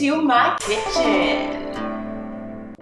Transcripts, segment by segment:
to my kitchen.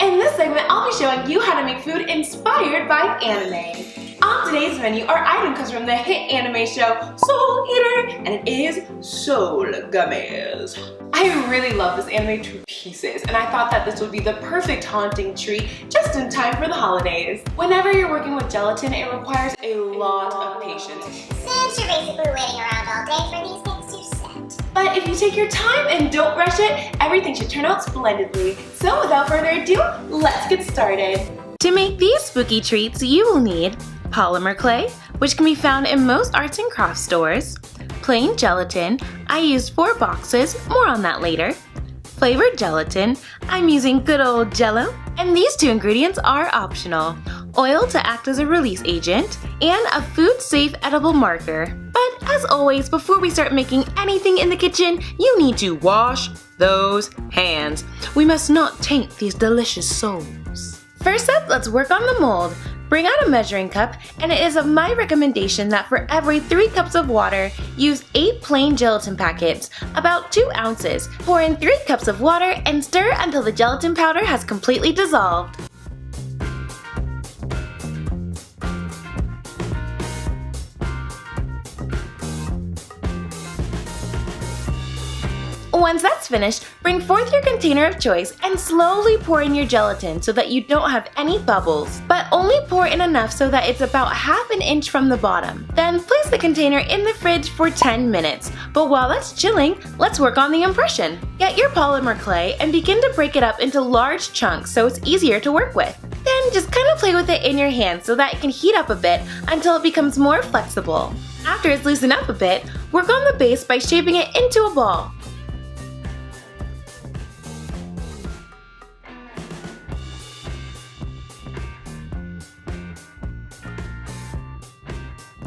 In this segment, I'll be showing you how to make food inspired by anime. On today's menu, our item comes from the hit anime show Soul Eater, and it is Soul Gummies. I really love this anime to pieces, and I thought that this would be the perfect haunting treat just in time for the holidays. Whenever you're working with gelatin, it requires a lot of patience. Since you're basically waiting around all day for these things to set. But if you take your time and don't rush it, everything should turn out splendidly. So without further ado, let's get started. To make these spooky treats, you will need polymer clay, which can be found in most arts and crafts stores, plain gelatin, I used 4 boxes, more on that later, flavored gelatin, I'm using good old Jello, and these 2 ingredients are optional, oil to act as a release agent, and a food-safe edible marker. But as always, before we start making anything in the kitchen, you need to wash those hands. We must not taint these delicious souls. First up, let's work on the mold. Bring out a measuring cup, and it is of my recommendation that for every 3 cups of water, use 8 plain gelatin packets, about 2 ounces. Pour in 3 cups of water and stir until the gelatin powder has completely dissolved. Once that's finished, bring forth your container of choice and slowly pour in your gelatin so that you don't have any bubbles. But only pour in enough so that it's about ½ an inch from the bottom. Then place the container in the fridge for 10 minutes. But while that's chilling, let's work on the impression. Get your polymer clay and begin to break it up into large chunks so it's easier to work with. Then just kind of play with it in your hand so that it can heat up a bit until it becomes more flexible. After it's loosened up a bit, work on the base by shaping it into a ball.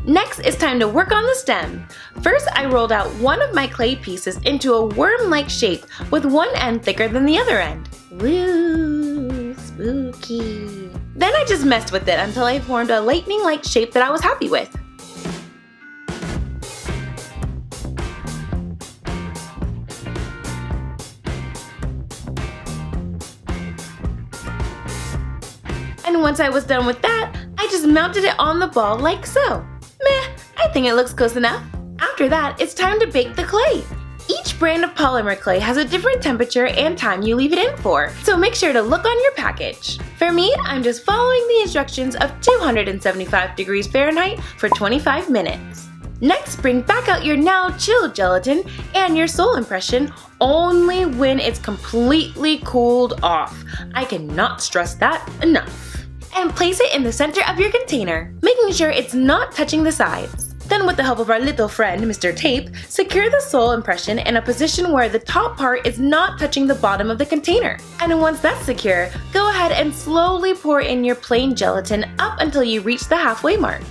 Next, it's time to work on the stem. First, I rolled out one of my clay pieces into a worm-like shape with one end thicker than the other end. Woo, spooky. Then I just messed with it until I formed a lightning-like shape that I was happy with. And once I was done with that, I just mounted it on the ball like so. Meh, I think it looks close enough. After that, it's time to bake the clay. Each brand of polymer clay has a different temperature and time you leave it in for, so make sure to look on your package. For me, I'm just following the instructions of 275 degrees Fahrenheit for 25 minutes. Next, bring back out your now chilled gelatin and your soul impression only when it's completely cooled off. I cannot stress that enough. And place it in the center of your container, making sure it's not touching the sides. Then with the help of our little friend, Mr. Tape, secure the soul impression in a position where the top part is not touching the bottom of the container. And once that's secure, go ahead and slowly pour in your plain gelatin up until you reach the halfway mark.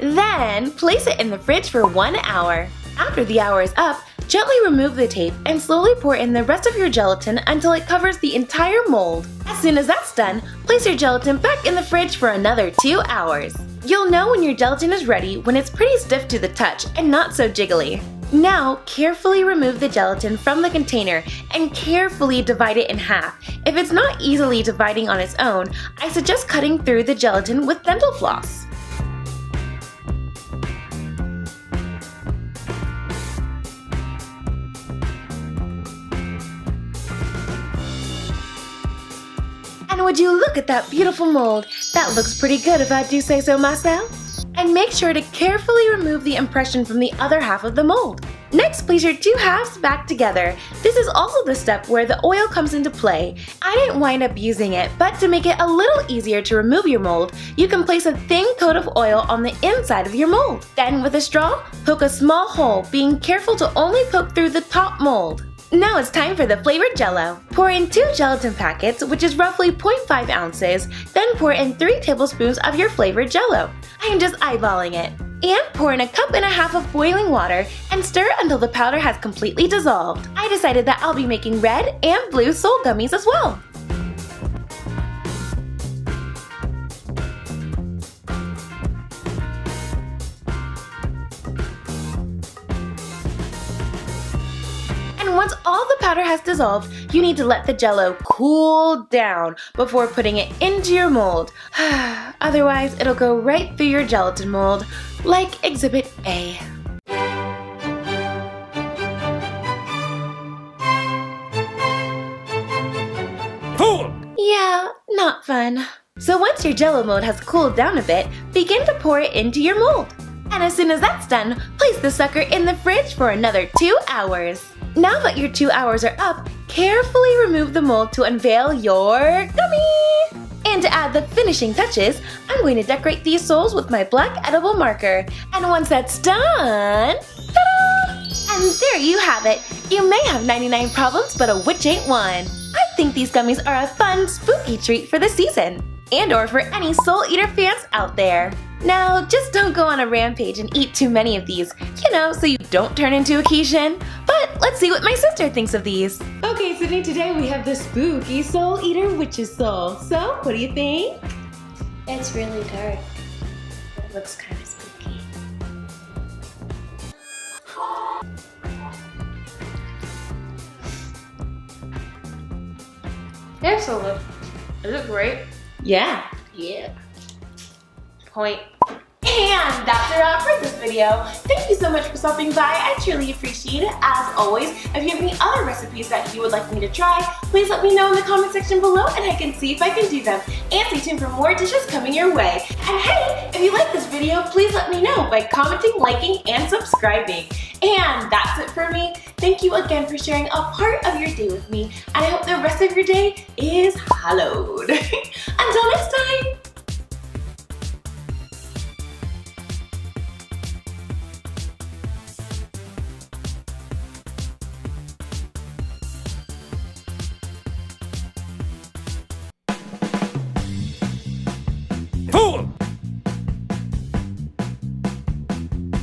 Then, place it in the fridge for 1 hour. After the hour is up, gently remove the tape and slowly pour in the rest of your gelatin until it covers the entire mold. As soon as that's done, place your gelatin back in the fridge for another 2 hours. You'll know when your gelatin is ready when it's pretty stiff to the touch and not so jiggly. Now, carefully remove the gelatin from the container and carefully divide it in half. If it's not easily dividing on its own, I suggest cutting through the gelatin with dental floss. And would you look at that beautiful mold? That looks pretty good if I do say so myself. And make sure to carefully remove the impression from the other half of the mold. Next, place your 2 halves back together. This is also the step where the oil comes into play. I didn't wind up using it, but to make it a little easier to remove your mold, you can place a thin coat of oil on the inside of your mold. Then with a straw, poke a small hole, being careful to only poke through the top mold. Now it's time for the flavored Jello. Pour in 2 gelatin packets, which is roughly 0.5 ounces, then pour in 3 tablespoons of your flavored Jello. I am just eyeballing it. And pour in a cup and a half of boiling water and stir until the powder has completely dissolved. I decided that I'll be making red and blue soul gummies as well. Once all the powder has dissolved, you need to let the Jello cool down before putting it into your mold. Otherwise, it'll go right through your gelatin mold, like Exhibit A. Fool! Yeah, not fun. So once your Jello mold has cooled down a bit, begin to pour it into your mold. And as soon as that's done, place the sucker in the fridge for another 2 hours. Now that your 2 hours are up, carefully remove the mold to unveil your gummy! And to add the finishing touches, I'm going to decorate these soles with my black edible marker. And once that's done, ta-da! And there you have it. You may have 99 problems, but a witch ain't one. I think these gummies are a fun, spooky treat for the season. And or for any Soul Eater fans out there. Now, just don't go on a rampage and eat too many of these, so you don't turn into a Keishan. But let's see what my sister thinks of these. Okay, Sydney, today we have the spooky Soul Eater Witch's Soul. So, what do you think? It's really dark. It looks kind of spooky. Yes, is it great? Yeah. Yeah. Point. And that's a wrap for this video. Thank you so much for stopping by. I truly appreciate it. As always, if you have any other recipes that you would like me to try, please let me know in the comment section below and I can see if I can do them. And stay tuned for more dishes coming your way. And hey, if you like this video, please let me know by commenting, liking, and subscribing. And that's it for me. Thank you again for sharing a part of your day with me. And I hope the rest of your day is hallowed. Until next time. Fool!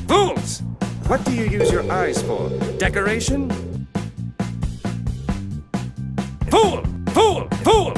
Fools! What do you use your eyes for? Decoration? Fool! Fool! Fool!